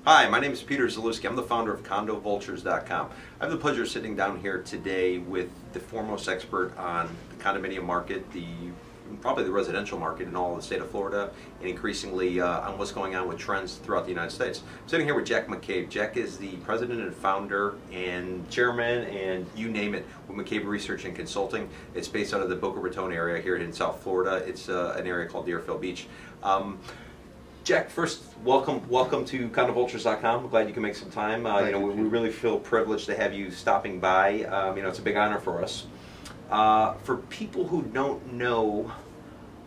Hi, my name is Peter Zalewski. I'm the founder of CondoVultures.com. I have the pleasure of sitting down here today with the foremost expert on the condominium market, probably the residential market in all of the state of Florida, and increasingly on what's going on with trends throughout the United States. I'm sitting here with Jack McCabe. Jack is the president and founder and chairman, and you name it, with McCabe Research and Consulting. It's based out of the Boca Raton area here in South Florida. It's an area called Deerfield Beach. Jack, first, welcome to CondoVultures.com. I'm glad you can make some time. We really feel privileged to have you stopping by. It's a big honor for us. For people who don't know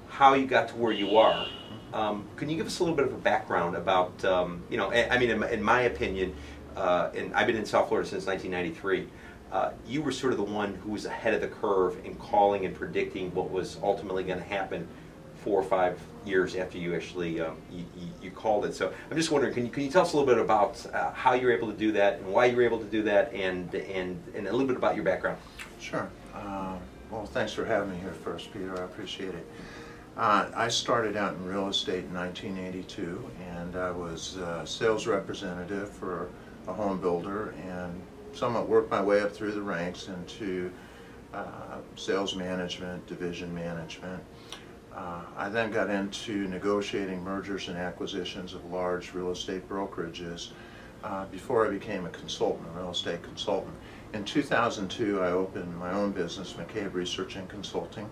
how you got to where you are, can you give us a little bit of a background about, in my opinion, and I've been in South Florida since 1993, you were sort of the one who was ahead of the curve in calling and predicting what was ultimately going to happen 4 or 5 years after you actually you called it. So I'm just wondering, can you tell us a little bit about how you were able to do that and why you were able to do that, and a little bit about your background? Sure. Well, thanks for having me here first, Peter. I appreciate it. I started out in real estate in 1982, and I was a sales representative for a home builder, and somewhat worked my way up through the ranks into sales management, division management. I then got into negotiating mergers and acquisitions of large real estate brokerages before I became a consultant, a real estate consultant. In 2002, I opened my own business, McCabe Research and Consulting.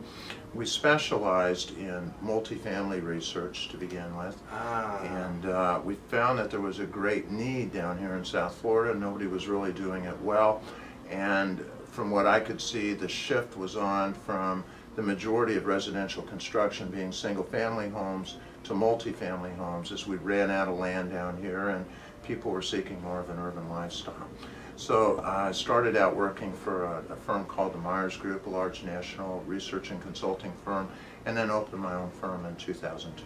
We specialized in multifamily research to begin with, and we found that there was a great need down here in South Florida. Nobody was really doing it well, and from what I could see, the shift was on from the majority of residential construction being single-family homes to multifamily homes as we ran out of land down here and people were seeking more of an urban lifestyle. So I started out working for a firm called the Myers Group, a large national research and consulting firm, and then opened my own firm in 2002.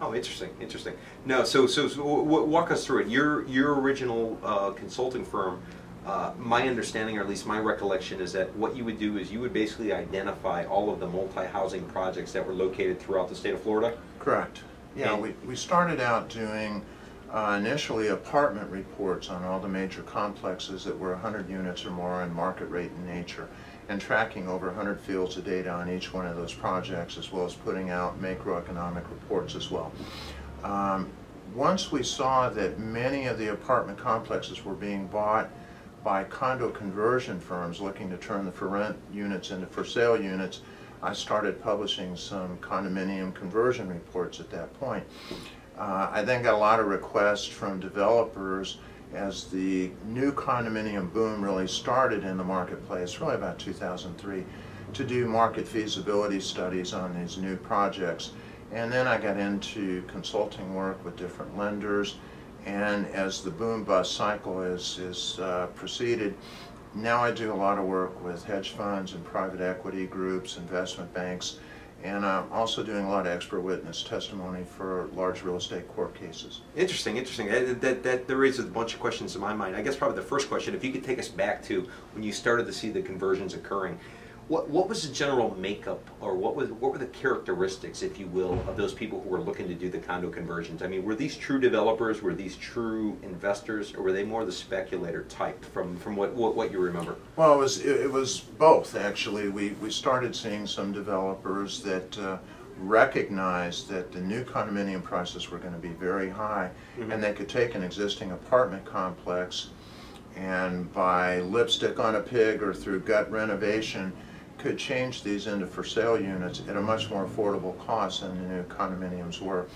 Oh, interesting. No, so walk us through it. Your original consulting firm, my understanding, or at least my recollection, is that what you would do is you would basically identify all of the multi-housing projects that were located throughout the state of Florida? Correct. Yeah, we started out doing initially apartment reports on all the major complexes that were 100 units or more in market rate in nature, and tracking over 100 fields of data on each one of those projects, as well as putting out macroeconomic reports as well. Once we saw that many of the apartment complexes were being bought by condo conversion firms looking to turn the for rent units into for sale units, I started publishing some condominium conversion reports at that point. I then got a lot of requests from developers as the new condominium boom really started in the marketplace, really about 2003, to do market feasibility studies on these new projects. And then I got into consulting work with different lenders, and as the boom-bust cycle is proceeded, now I do a lot of work with hedge funds and private equity groups, investment banks, and I'm also doing a lot of expert witness testimony for large real estate court cases. Interesting. That raises a bunch of questions in my mind. I guess probably the first question, if you could take us back to when you started to see the conversions occurring, what was the general makeup, or what were the characteristics, if you will, of those people who were looking to do the condo conversions? I mean, were these true developers, were these true investors, or were they more the speculator type from what you remember? Well, it was both, actually. We started seeing some developers that recognized that the new condominium prices were going to be very high, and they could take an existing apartment complex and by lipstick on a pig or through gut renovation could change these into for sale units at a much more affordable cost than the new condominiums were.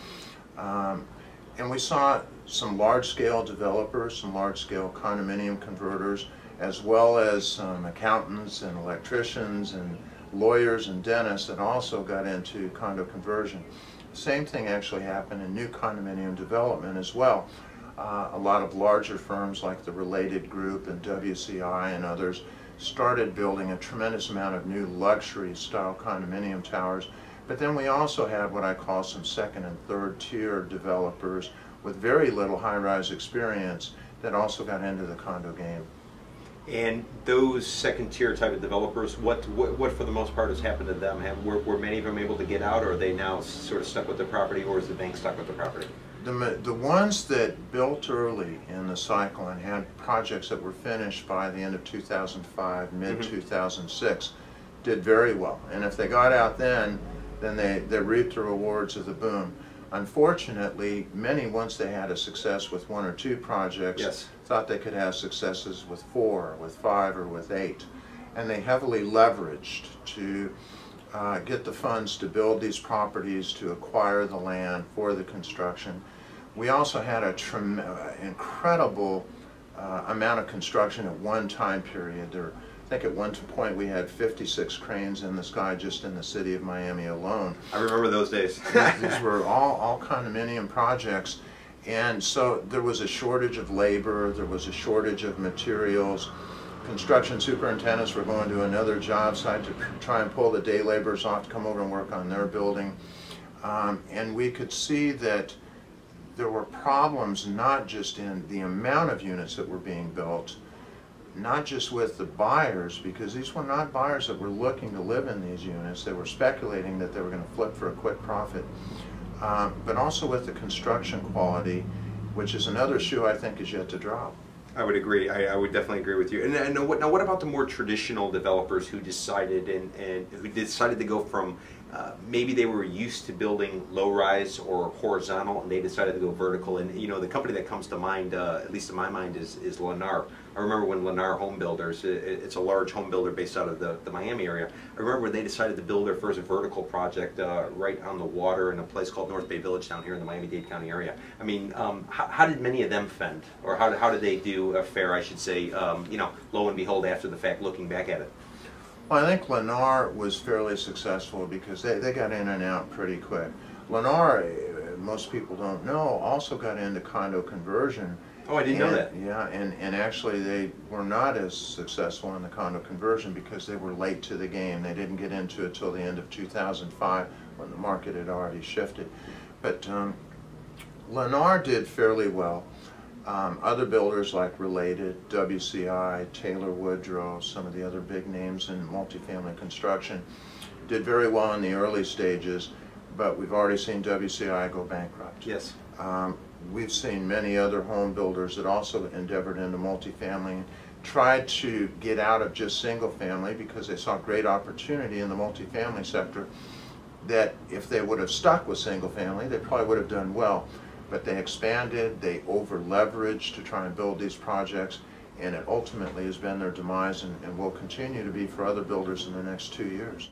And we saw some large-scale developers, some large-scale condominium converters, as well as some accountants and electricians and lawyers and dentists that also got into condo conversion. Same thing actually happened in new condominium development as well. A lot of larger firms like the Related Group and WCI and others started building a tremendous amount of new luxury style condominium towers. But then we also had what I call some second and third tier developers with very little high-rise experience that also got into the condo game. And those second tier type of developers, what for the most part has happened to them? Were many of them able to get out, or are they now sort of stuck with the property, or is the bank stuck with the property? The ones that built early in the cycle and had projects that were finished by the end of 2005, mid-2006, did very well. And if they got out then they reaped the rewards of the boom. Unfortunately, many, once they had a success with 1 or 2 projects, Yes. thought they could have successes with 4, with 5, or with 8. And they heavily leveraged to get the funds to build these properties, to acquire the land for the construction. We also had an incredible amount of construction at one time period. I think at one point we had 56 cranes in the sky just in the city of Miami alone. I remember those days. These were all condominium projects, and so there was a shortage of labor, there was a shortage of materials. Construction superintendents were going to another job site to try and pull the day laborers off to come over and work on their building. And we could see that there were problems not just in the amount of units that were being built, not just with the buyers, because these were not buyers that were looking to live in these units. They were speculating that they were going to flip for a quick profit, but also with the construction quality, which is another shoe I think is yet to drop. I would agree. I would definitely agree with you. And now what about the more traditional developers who decided and who decided to go from maybe they were used to building low-rise or horizontal, and they decided to go vertical? And you know, the company that comes to mind, at least in my mind, is Lennar. I remember when Lennar Home Builders, it's a large home builder based out of the Miami area. I remember when they decided to build their first vertical project right on the water in a place called North Bay Village down here in the Miami-Dade County area. I mean, how did many of them fend, or how did they do fare, I should say, you know, lo and behold, after the fact, looking back at it? Well, I think Lennar was fairly successful because they got in and out pretty quick. Lennar, most people don't know, also got into condo conversion. Oh, I didn't know that. Yeah, and actually they were not as successful in the condo conversion because they were late to the game. They didn't get into it till the end of 2005 when the market had already shifted. But Lennar did fairly well. Other builders like Related, WCI, Taylor Woodrow, some of the other big names in multifamily construction did very well in the early stages, but we've already seen WCI go bankrupt. Yes. We've seen many other home builders that also endeavored into multifamily, tried to get out of just single family because they saw great opportunity in the multifamily sector, that if they would have stuck with single family, they probably would have done well. But they expanded, they over-leveraged to try and build these projects, and it ultimately has been their demise and will continue to be for other builders in the next 2 years.